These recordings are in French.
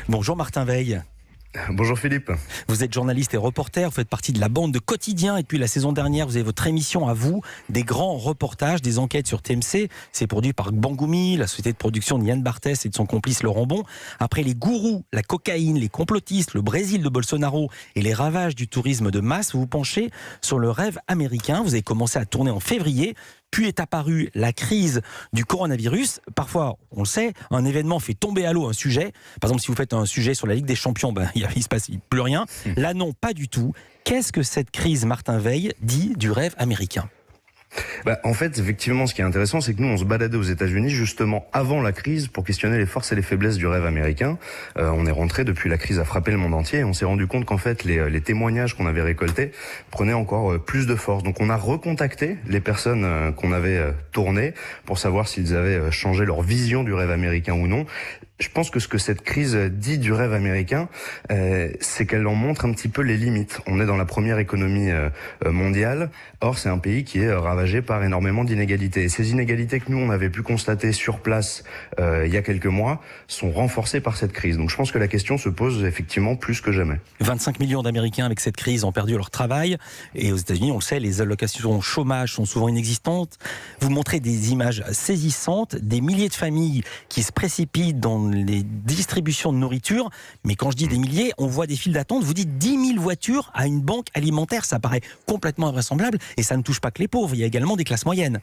Bonjour Martin Veil. Bonjour Philippe. Vous êtes journaliste et reporter, vous faites partie de la bande de Quotidien et depuis la saison dernière, vous avez votre émission à vous, des grands reportages, des enquêtes sur TMC. C'est produit par Bangoumi, la société de production de Yann Barthès et de son complice Laurent Bon. Après les gourous, la cocaïne, les complotistes, le Brésil de Bolsonaro et les ravages du tourisme de masse, vous vous penchez sur le rêve américain. Vous avez commencé à tourner en février. Puis est apparue la crise du coronavirus. Parfois, on le sait, un événement fait tomber à l'eau un sujet. Par exemple, si vous faites un sujet sur la Ligue des Champions, il se passe plus rien. Là, non, pas du tout. Qu'est-ce que cette crise, Martin Veil, dit du rêve américain ? En fait, effectivement, ce qui est intéressant, c'est que nous, on se baladait aux États-Unis justement avant la crise pour questionner les forces et les faiblesses du rêve américain. On est rentré depuis la crise a frappé le monde entier et on s'est rendu compte qu'en fait, les témoignages qu'on avait récoltés prenaient encore plus de force. Donc, on a recontacté les personnes qu'on avait tournées pour savoir s'ils avaient changé leur vision du rêve américain ou non. Je pense que ce que cette crise dit du rêve américain, c'est qu'elle en montre un petit peu les limites. On est dans la première économie mondiale. Or, c'est un pays qui est ravagé par énormément d'inégalités. Et ces inégalités que nous, on avait pu constater sur place il y a quelques mois, sont renforcées par cette crise. Donc je pense que la question se pose effectivement plus que jamais. 25 millions d'Américains avec cette crise ont perdu leur travail. Et aux États-Unis, on le sait, les allocations chômage sont souvent inexistantes. Vous montrez des images saisissantes, des milliers de familles qui se précipitent dans les distributions de nourriture. Mais quand je dis des milliers, on voit des files d'attente. Vous dites 10 000 voitures à une banque alimentaire. Ça paraît complètement invraisemblable. Et ça ne touche pas que les pauvres. Il y a également des classes moyennes.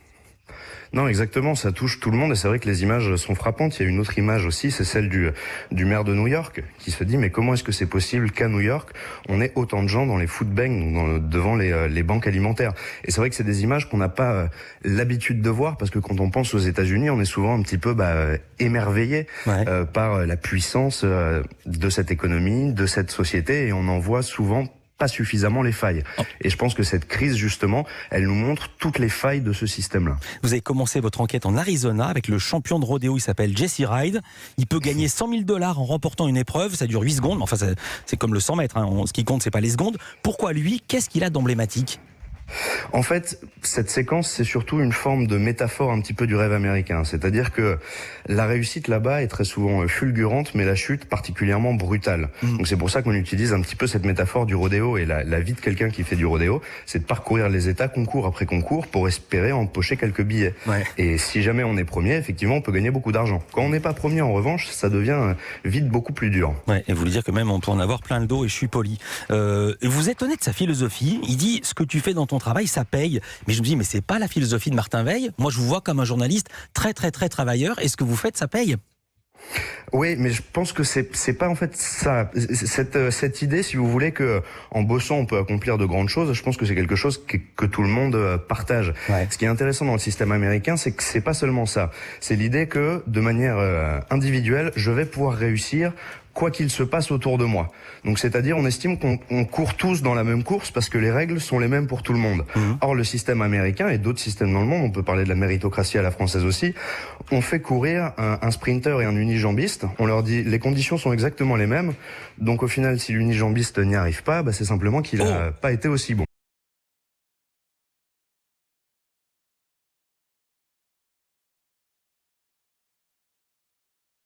Non, exactement, ça touche tout le monde et c'est vrai que les images sont frappantes. Il y a une autre image aussi, c'est celle du maire de New York qui se dit mais comment est-ce que c'est possible qu'à New York on ait autant de gens dans les food banks, devant les banques alimentaires. Et c'est vrai que c'est des images qu'on n'a pas l'habitude de voir parce que quand on pense aux États-Unis, on est souvent un petit peu émerveillé par la puissance de cette économie, de cette société et on en voit souvent pas suffisamment les failles. Et je pense que cette crise, justement, elle nous montre toutes les failles de ce système-là. Vous avez commencé votre enquête en Arizona avec le champion de rodéo, il s'appelle Jesse Ride. Il peut gagner 100 000 $ en remportant une épreuve, ça dure 8 secondes, mais enfin c'est comme le 100 mètres, hein. Ce qui compte, c'est pas les secondes. Pourquoi lui ? Qu'est-ce qu'il a d'emblématique ? En fait, cette séquence, c'est surtout une forme de métaphore un petit peu du rêve américain. C'est-à-dire que la réussite là-bas est très souvent fulgurante, mais la chute particulièrement brutale. Donc c'est pour ça qu'on utilise un petit peu cette métaphore du rodéo. Et la vie de quelqu'un qui fait du rodéo, c'est de parcourir les États concours après concours pour espérer empocher quelques billets. Et si jamais on est premier, effectivement, on peut gagner beaucoup d'argent. Quand on n'est pas premier, en revanche, ça devient vite beaucoup plus dur. Et vous voulez dire que même on peut en avoir plein le dos et je suis poli. Vous êtes honnête de sa philosophie. Il dit, ce que tu fais dans ton travail, ça paye. Mais je me dis, mais c'est pas la philosophie de Martin Veil. Moi, je vous vois comme un journaliste très, très, très travailleur. Et ce que vous faites, ça paye. Oui, mais je pense que c'est pas en fait ça. Cette idée, si vous voulez, que en bossant on peut accomplir de grandes choses, je pense que c'est quelque chose que tout le monde partage. Ce qui est intéressant dans le système américain, c'est que c'est pas seulement ça. C'est l'idée que de manière individuelle, je vais pouvoir réussir quoi qu'il se passe autour de moi. Donc c'est-à-dire on estime qu'on court tous dans la même course parce que les règles sont les mêmes pour tout le monde. Or le système américain et d'autres systèmes dans le monde, on peut parler de la méritocratie à la française aussi, on fait courir un sprinter et un unijambiste, on leur dit les conditions sont exactement les mêmes, donc au final si l'unijambiste n'y arrive pas, c'est simplement qu'il n'a pas été aussi bon.